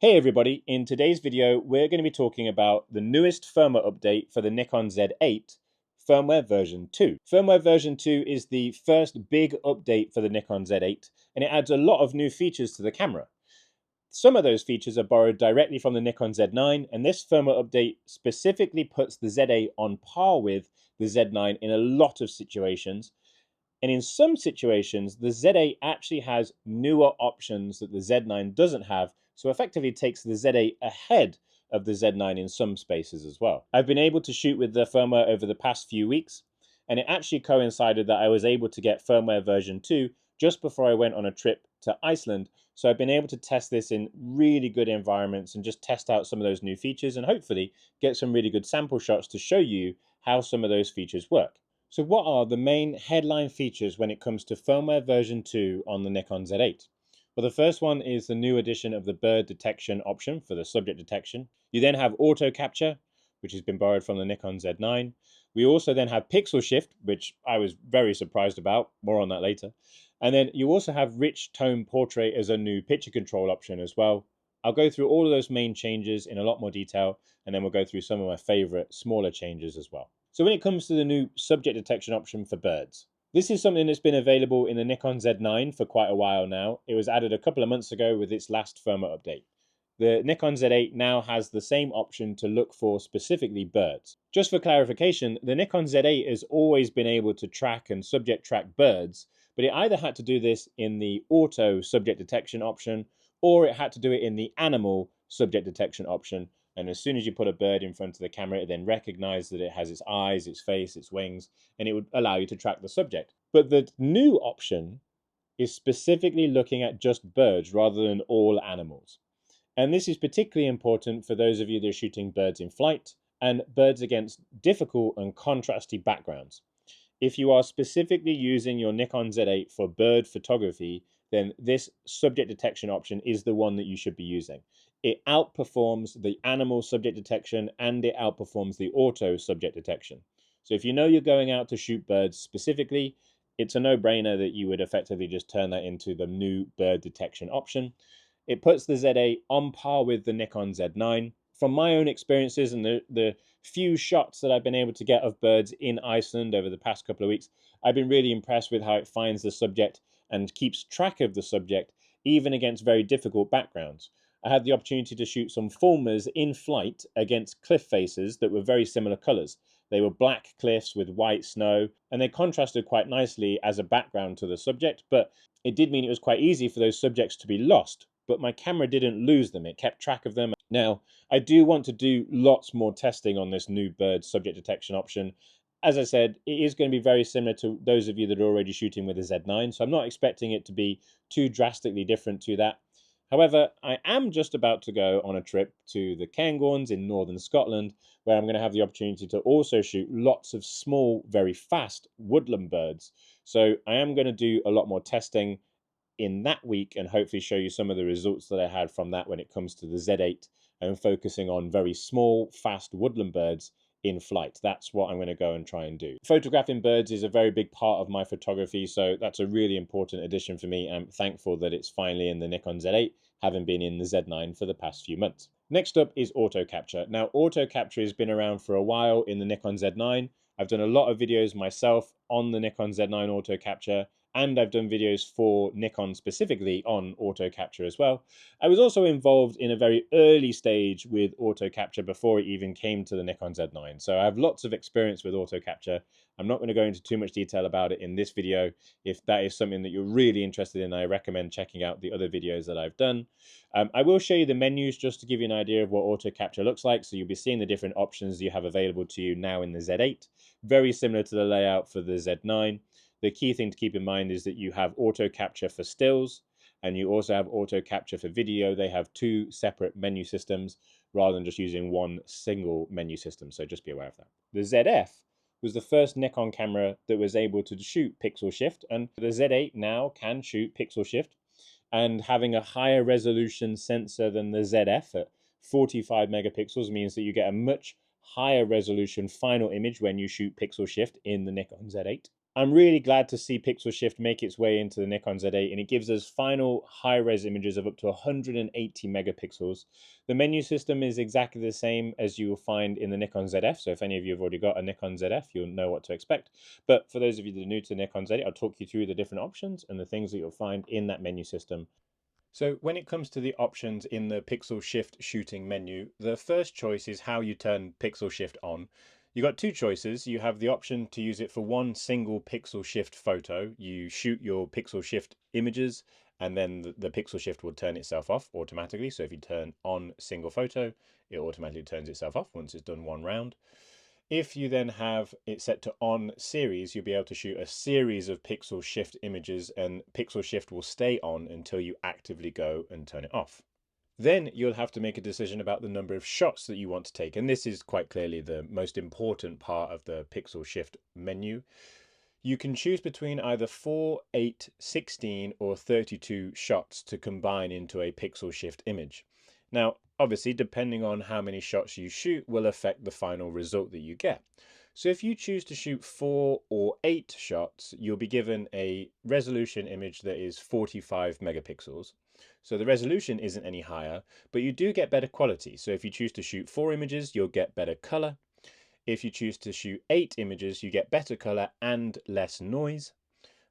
Hey everybody, in today's video we're going to be talking about the newest firmware update for the Nikon Z8 Firmware version 2. Firmware version 2 is the first big update for the Nikon Z8 and it adds a lot of new features to the camera. Some of those features are borrowed directly from the Nikon Z9 and this firmware update specifically puts the Z8 on par with the Z9 in a lot of situations. And in some situations, the Z8 actually has newer options that the Z9 doesn't have, so effectively takes the Z8 ahead of the Z9 in some spaces as well. I've been able to shoot with the firmware over the past few weeks, and it actually coincided that I was able to get firmware version 2 just before I went on a trip to Iceland. So I've been able to test this in really good environments and just test out some of those new features and hopefully get some really good sample shots to show you how some of those features work. So what are the main headline features when it comes to firmware version 2 on the Nikon Z8? Well, the first one is the new addition of the bird detection option for the subject detection. You then have auto capture, which has been borrowed from the Nikon Z9. We also then have pixel shift, which I was very surprised about. More on that later. And then you also have rich tone portrait as a new picture control option as well. I'll go through all of those main changes in a lot more detail, and then we'll go through some of my favorite smaller changes as well. So when it comes to the new subject detection option for birds, this is something that's been available in the Nikon Z9 for quite a while now. It was added a couple of months ago with its last firmware update. The Nikon Z8 now has the same option to look for specifically birds. Just for clarification, the Nikon Z8 has always been able to track and subject track birds, but it either had to do this in the auto subject detection option or it had to do it in the animal subject detection option. And as soon as you put a bird in front of the camera, it then recognizes that it has its eyes, its face, its wings, and it would allow you to track the subject. But the new option is specifically looking at just birds rather than all animals. And this is particularly important for those of you that are shooting birds in flight and birds against difficult and contrasty backgrounds. If you are specifically using your Nikon Z8 for bird photography, then this subject detection option is the one that you should be using. It outperforms the animal subject detection and it outperforms the auto subject detection. So if you know you're going out to shoot birds specifically, it's a no-brainer that you would effectively just turn that into the new bird detection option. It puts the Z8 on par with the Nikon Z9. From my own experiences and the few shots that I've been able to get of birds in Iceland over the past couple of weeks, I've been really impressed with how it finds the subject and keeps track of the subject, even against very difficult backgrounds. I had the opportunity to shoot some fulmars in flight against cliff faces that were very similar colors. They were black cliffs with white snow, and they contrasted quite nicely as a background to the subject, but it did mean it was quite easy for those subjects to be lost. But my camera didn't lose them, it kept track of them. Now, I do want to do lots more testing on this new bird subject detection option. As I said, it is going to be very similar to those of you that are already shooting with a Z9, so I'm not expecting it to be too drastically different to that. However, I am just about to go on a trip to the Cairngorms in northern Scotland, where I'm going to have the opportunity to also shoot lots of small, very fast woodland birds. So I am going to do a lot more testing in that week and hopefully show you some of the results that I had from that when it comes to the Z8 and focusing on very small, fast woodland birds in flight. That's what I'm going to go and try and do. Photographing birds is a very big part of my photography, so that's a really important addition for me. I'm thankful that it's finally in the Nikon Z8, having been in the Z9 for the past few months. Next up is auto capture. Now, auto capture has been around for a while in the Nikon Z9. I've done a lot of videos myself on the Nikon Z9 auto capture, and I've done videos for Nikon specifically on auto capture as well. I was also involved in a very early stage with auto capture before it even came to the Nikon Z9. So I have lots of experience with auto capture. I'm not going to go into too much detail about it in this video. If that is something that you're really interested in, I recommend checking out the other videos that I've done. I will show you the menus just to give you an idea of what auto capture looks like. So you'll be seeing the different options you have available to you now in the Z8. Very similar to the layout for the Z9. The key thing to keep in mind is that you have auto capture for stills and you also have auto capture for video. They have two separate menu systems rather than just using one single menu system. So just be aware of that. The ZF was the first Nikon camera that was able to shoot pixel shift, and the Z8 now can shoot pixel shift. And having a higher resolution sensor than the ZF at 45 megapixels means that you get a much higher resolution final image when you shoot pixel shift in the Nikon Z8. I'm really glad to see pixel shift make its way into the Nikon Z8, and it gives us final high-res images of up to 180 megapixels. The menu system is exactly the same as you will find in the Nikon ZF, so if any of you have already got a Nikon ZF, you'll know what to expect. But for those of you that are new to the Nikon Z8, I'll talk you through the different options and the things that you'll find in that menu system. So when it comes to the options in the pixel shift shooting menu, the first choice is how you turn pixel shift on. You've got two choices. You have the option to use it for one single pixel shift photo. You shoot your pixel shift images and then the pixel shift will turn itself off automatically. So if you turn on single photo, it automatically turns itself off once it's done one round. If you then have it set to on series, you'll be able to shoot a series of pixel shift images and pixel shift will stay on until you actively go and turn it off. Then you'll have to make a decision about the number of shots that you want to take. And this is quite clearly the most important part of the pixel shift menu. You can choose between either 4, 8, 16 or 32 shots to combine into a pixel shift image. Now, obviously, depending on how many shots you shoot will affect the final result that you get. So if you choose to shoot 4 or 8 shots, you'll be given a resolution image that is 45 megapixels. So the resolution isn't any higher, but you do get better quality. So if you choose to shoot 4 images, you'll get better color. If you choose to shoot 8 images, you get better color and less noise,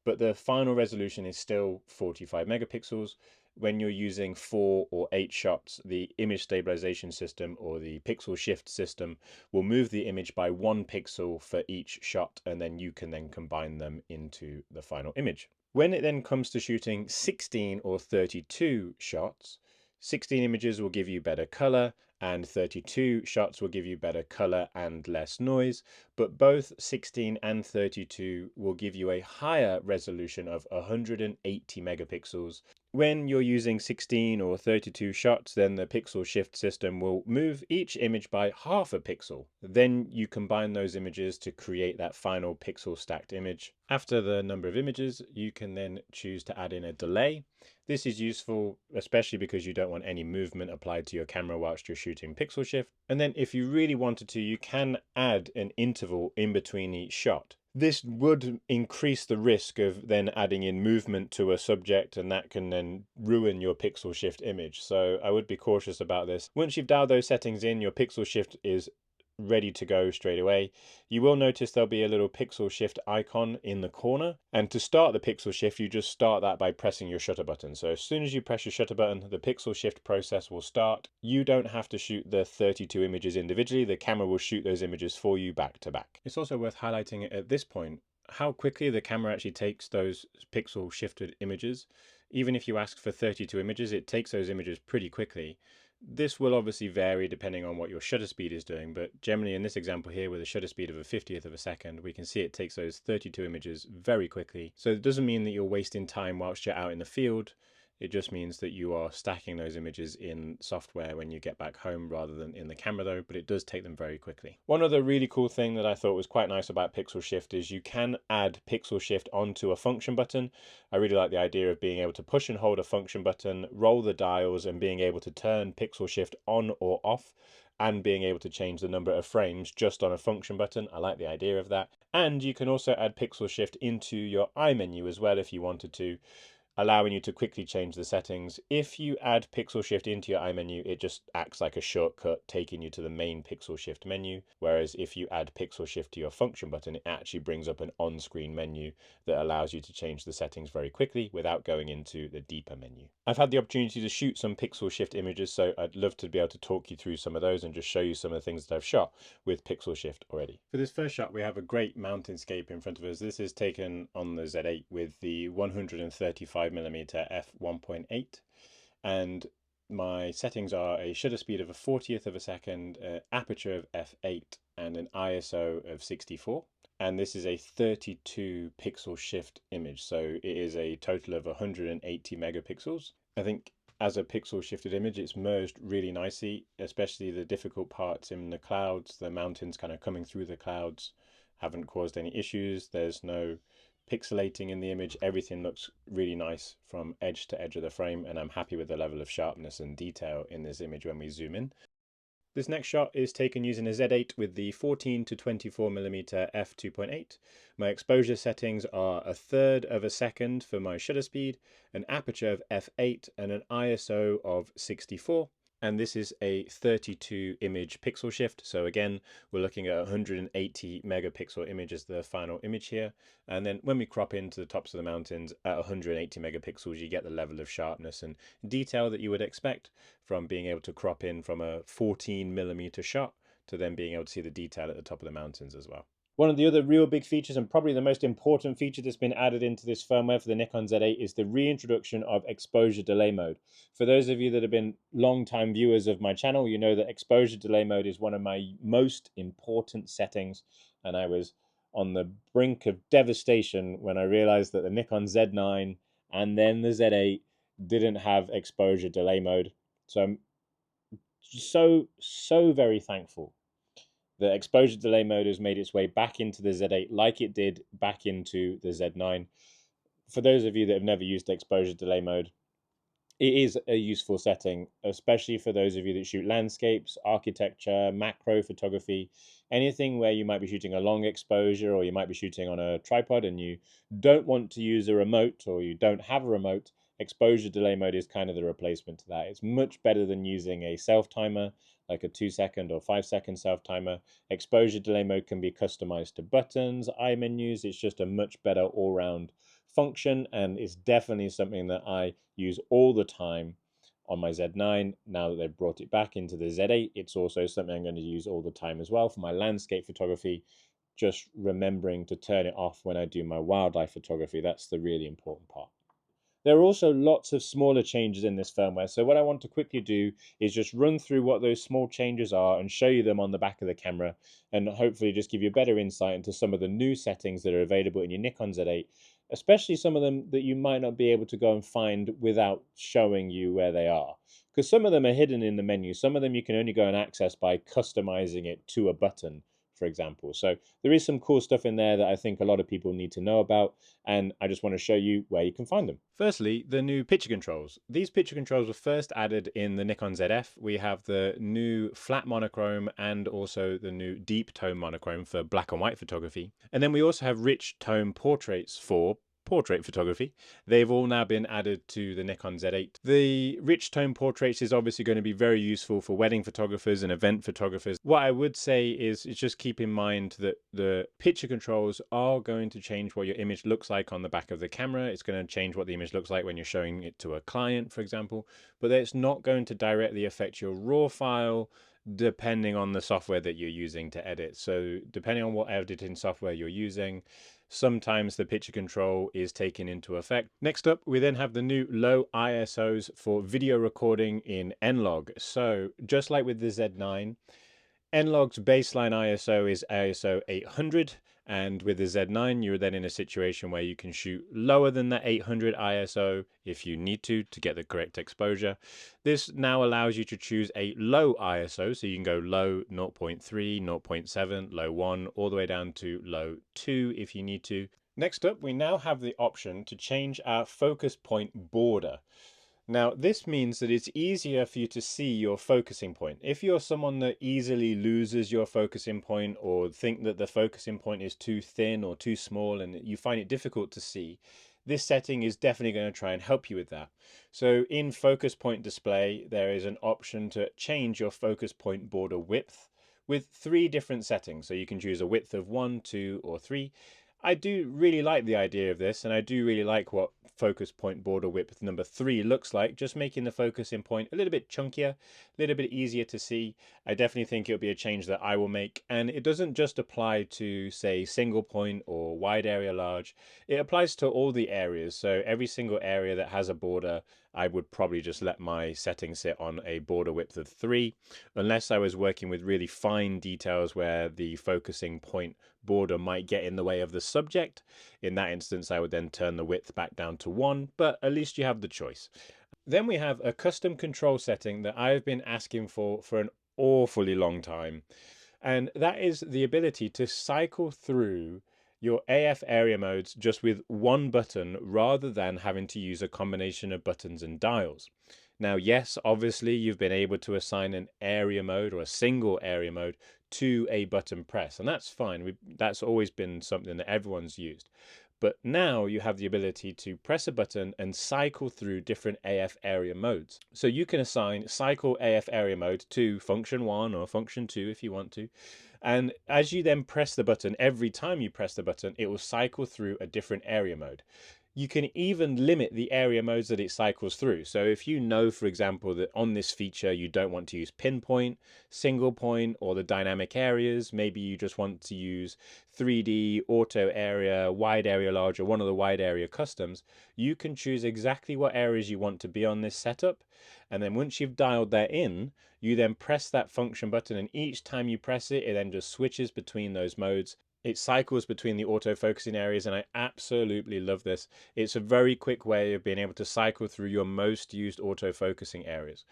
but the final resolution is still 45 megapixels. When you're using 4 or 8 shots, the image stabilization system or the pixel shift system will move the image by 1 pixel for each shot, and then you can then combine them into the final image. When it then comes to shooting 16 or 32 shots, 16 images will give you better color and 32 shots will give you better color and less noise, but both 16 and 32 will give you a higher resolution of 180 megapixels. When you're using 16 or 32 shots, then the pixel shift system will move each image by half a pixel. Then you combine those images to create that final pixel stacked image. After the number of images, you can then choose to add in a delay. This is useful, especially because you don't want any movement applied to your camera whilst you're shooting pixel shift. And then if you really wanted to, you can add an interval in between each shot. This would increase the risk of then adding in movement to a subject, and that can then ruin your pixel shift image. So I would be cautious about this. Once you've dialed those settings in, your pixel shift is ready to go straight away. You will notice there'll be a little pixel shift icon in the corner, and to start the pixel shift you just start that by pressing your shutter button. So as soon as you press your shutter button, the pixel shift process will start. You don't have to shoot the 32 images individually, the camera will shoot those images for you back to back. It's also worth highlighting at this point how quickly the camera actually takes those pixel shifted images. Even if you ask for 32 images, it takes those images pretty quickly. This will obviously vary depending on what your shutter speed is doing, but generally in this example here with a shutter speed of a 50th of a second, we can see it takes those 32 images very quickly. So it doesn't mean that you're wasting time whilst you're out in the field. It just means that you are stacking those images in software when you get back home rather than in the camera though, but it does take them very quickly. One other really cool thing that I thought was quite nice about pixel shift is you can add pixel shift onto a function button. I really like the idea of being able to push and hold a function button, roll the dials and being able to turn pixel shift on or off, and being able to change the number of frames just on a function button. I like the idea of that. And you can also add pixel shift into your iMenu as well if you wanted to, allowing you to quickly change the settings. If you add pixel shift into your iMenu, it just acts like a shortcut taking you to the main pixel shift menu. Whereas if you add pixel shift to your function button, it actually brings up an on-screen menu that allows you to change the settings very quickly without going into the deeper menu. I've had the opportunity to shoot some pixel shift images, so I'd love to be able to talk you through some of those and just show you some of the things that I've shot with pixel shift already. For this first shot, we have a great mountainscape in front of us. This is taken on the Z8 with the 135mm f1.8, and my settings are a shutter speed of a 40th of a second, aperture of f8 and an ISO of 64. And this is a 32 pixel shift image, so it is a total of 180 megapixels. I think as a pixel shifted image it's merged really nicely, especially the difficult parts in the clouds. The mountains kind of coming through the clouds haven't caused any issues. There's no pixelating in the image. Everything looks really nice from edge to edge of the frame, and I'm happy with the level of sharpness and detail in this image when we zoom in. This next shot is taken using a Z8 with the 14 to 24mm f2.8. My exposure settings are 1/3 of a second for my shutter speed, an aperture of f8 and an ISO of 64. And this is a 32 image pixel shift. So again, we're looking at 180 megapixel image as the final image here. And then when we crop into the tops of the mountains at 180 megapixels, you get the level of sharpness and detail that you would expect from being able to crop in from a 14mm shot to then being able to see the detail at the top of the mountains as well. One of the other real big features, and probably the most important feature that's been added into this firmware for the Nikon Z8, is the reintroduction of exposure delay mode. For those of you that have been long-time viewers of my channel, you know that exposure delay mode is one of my most important settings, and I was on the brink of devastation when I realized that the Nikon Z9 and then the Z8 didn't have exposure delay mode. So I'm so very thankful the exposure delay mode has made its way back into the Z8 like it did back into the Z9. For those of you that have never used exposure delay mode, it is a useful setting, especially for those of you that shoot landscapes, architecture, macro photography, anything where you might be shooting a long exposure or you might be shooting on a tripod and you don't want to use a remote or you don't have a remote. Exposure delay mode is kind of the replacement to that. It's much better than using a self timer, like a 2-second or 5-second self timer. Exposure delay mode can be customized to buttons, eye menus. It's just a much better all-round function, and it's definitely something that I use all the time on my Z9. Now that they've brought it back into the Z8, it's also something I'm going to use all the time as well for my landscape photography, just remembering to turn it off when I do my wildlife photography. That's the really important part. There are also lots of smaller changes in this firmware, so what I want to quickly do is just run through what those small changes are and show you them on the back of the camera, and hopefully just give you a better insight into some of the new settings that are available in your Nikon Z8, especially some of them that you might not be able to go and find without showing you where they are. Because some of them are hidden in the menu, some of them you can only go and access by customizing it to a button, for example. So there is some cool stuff in there that I think a lot of people need to know about, and I just want to show you where you can find them. Firstly, the new picture controls. These picture controls were first added in the Nikon ZF. We have the new flat monochrome and also the new deep tone monochrome for black and white photography. And then we also have rich tone portraits for portrait photography. They've all now been added to the Nikon Z8. The rich tone portraits is obviously going to be very useful for wedding photographers and event photographers. What I would say is just keep in mind that the picture controls are going to change what your image looks like on the back of the camera. It's going to change what the image looks like when you're showing it to a client, for example, but it's not going to directly affect your raw file depending on the software that you're using to edit. So depending on what editing software you're using, sometimes the picture control is taken into effect. Next up, we then have the new low ISOs for video recording in N-Log. So just like with the Z9, N-Log's baseline ISO is ISO 800, and with the Z9 you're then in a situation where you can shoot lower than that 800 ISO if you need to get the correct exposure. This now allows you to choose a low ISO, so you can go low 0.3, 0.7, low 1, all the way down to low 2 if you need to. Next up, we now have the option to change our focus point border. Now, this means that it's easier for you to see your focusing point. If you're someone that easily loses your focusing point or think that the focusing point is too thin or too small and you find it difficult to see, this setting is definitely going to try and help you with that. So in focus point display, there is an option to change your focus point border width with 3 different settings. So you can choose a width of 1, 2, or 3. I do really like the idea of this, and I do really like what focus point border width number 3 looks like, just making the focusing point a little bit chunkier, a little bit easier to see. I definitely think it'll be a change that I will make, and it doesn't just apply to, say, single point or wide area large. It applies to all the areas, so every single area that has a border, I would probably just let my settings sit on a border width of 3, unless I was working with really fine details where the focusing point border might get in the way of the subject. In that instance, I would then turn the width back down to 1, but at least you have the choice. Then we have a custom control setting that I've been asking for an awfully long time, and that is the ability to cycle through your AF area modes just with one button rather than having to use a combination of buttons and dials. Now, yes, obviously you've been able to assign an area mode or a single area mode to a button press, and that's fine. That's always been something that everyone's used. But now you have the ability to press a button and cycle through different AF area modes. So you can assign cycle AF area mode to function 1 or function 2 if you want to. And as you then press the button, every time you press the button, it will cycle through a different area mode. You can even limit the area modes that it cycles through. So if you know, for example, that on this feature you don't want to use pinpoint, single point, or the dynamic areas, maybe you just want to use 3D, auto area, wide area large, or one of the wide area customs, you can choose exactly what areas you want to be on this setup. And then once you've dialed that in, you then press that function button, and each time you press it, it then just switches between those modes. It cycles between the auto-focusing areas, and I absolutely love this. It's a very quick way of being able to cycle through your most used auto-focusing areas.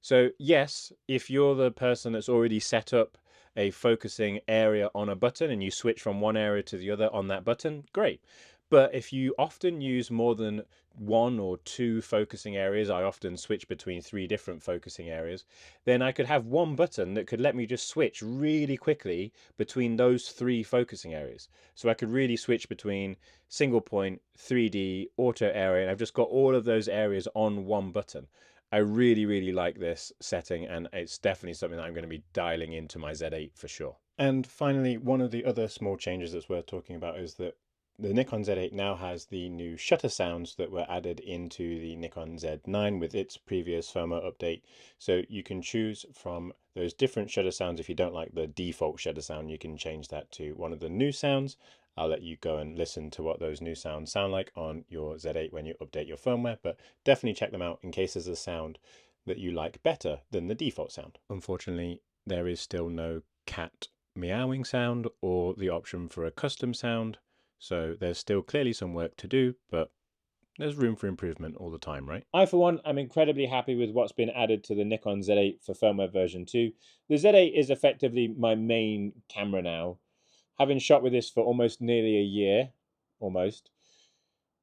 So yes, if you're the person that's already set up a focusing area on a button and you switch from one area to the other on that button, great. But if you often use more than one or two focusing areas, I often switch between 3 different focusing areas, then I could have one button that could let me just switch really quickly between those 3 focusing areas. So I could really switch between single point, 3D, auto area, and I've just got all of those areas on one button. I really, really like this setting, and it's definitely something that I'm going to be dialing into my Z8 for sure. And finally, one of the other small changes that's worth talking about is that the Nikon Z8 now has the new shutter sounds that were added into the Nikon Z9 with its previous firmware update. So you can choose from those different shutter sounds. If you don't like the default shutter sound, you can change that to one of the new sounds. I'll let you go and listen to what those new sounds sound like on your Z8 when you update your firmware, but definitely check them out in case there's a sound that you like better than the default sound. Unfortunately, there is still no cat meowing sound or the option for a custom sound. So there's still clearly some work to do, but there's room for improvement all the time, right? I, for one, am incredibly happy with what's been added to the Nikon Z8 for firmware version 2. The Z8 is effectively my main camera now. Having shot with this for almost nearly a year, almost,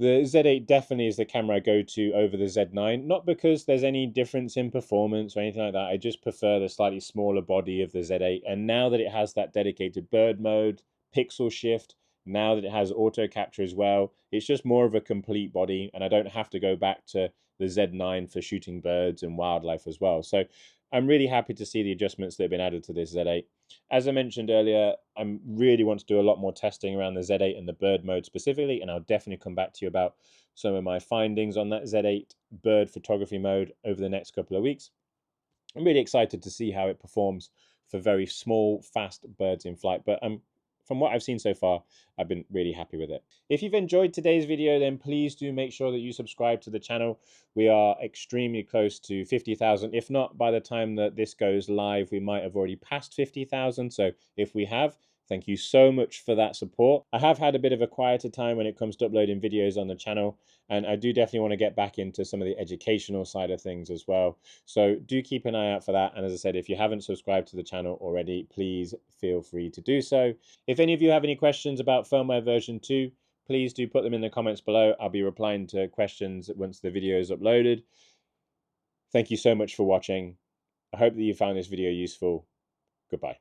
the Z8 definitely is the camera I go to over the Z9. Not because there's any difference in performance or anything like that. I just prefer the slightly smaller body of the Z8. And now that it has that dedicated bird mode, pixel shift, now that it has auto capture as well, it's just more of a complete body, and I don't have to go back to the Z9 for shooting birds and wildlife as well. So I'm really happy to see the adjustments that have been added to this Z8. As I mentioned earlier, I really want to do a lot more testing around the Z8 and the bird mode specifically, and I'll definitely come back to you about some of my findings on that Z8 bird photography mode over the next couple of weeks. I'm really excited to see how it performs for very small, fast birds in flight, but from what I've seen so far, I've been really happy with it. If you've enjoyed today's video, then please do make sure that you subscribe to the channel. We are extremely close to 50,000. If not, by the time that this goes live, we might have already passed 50,000. So if we have, thank you so much for that support. I have had a bit of a quieter time when it comes to uploading videos on the channel, and I do definitely want to get back into some of the educational side of things as well. So do keep an eye out for that. And as I said, if you haven't subscribed to the channel already, please feel free to do so. If any of you have any questions about firmware version 2, please do put them in the comments below. I'll be replying to questions once the video is uploaded. Thank you so much for watching. I hope that you found this video useful. Goodbye.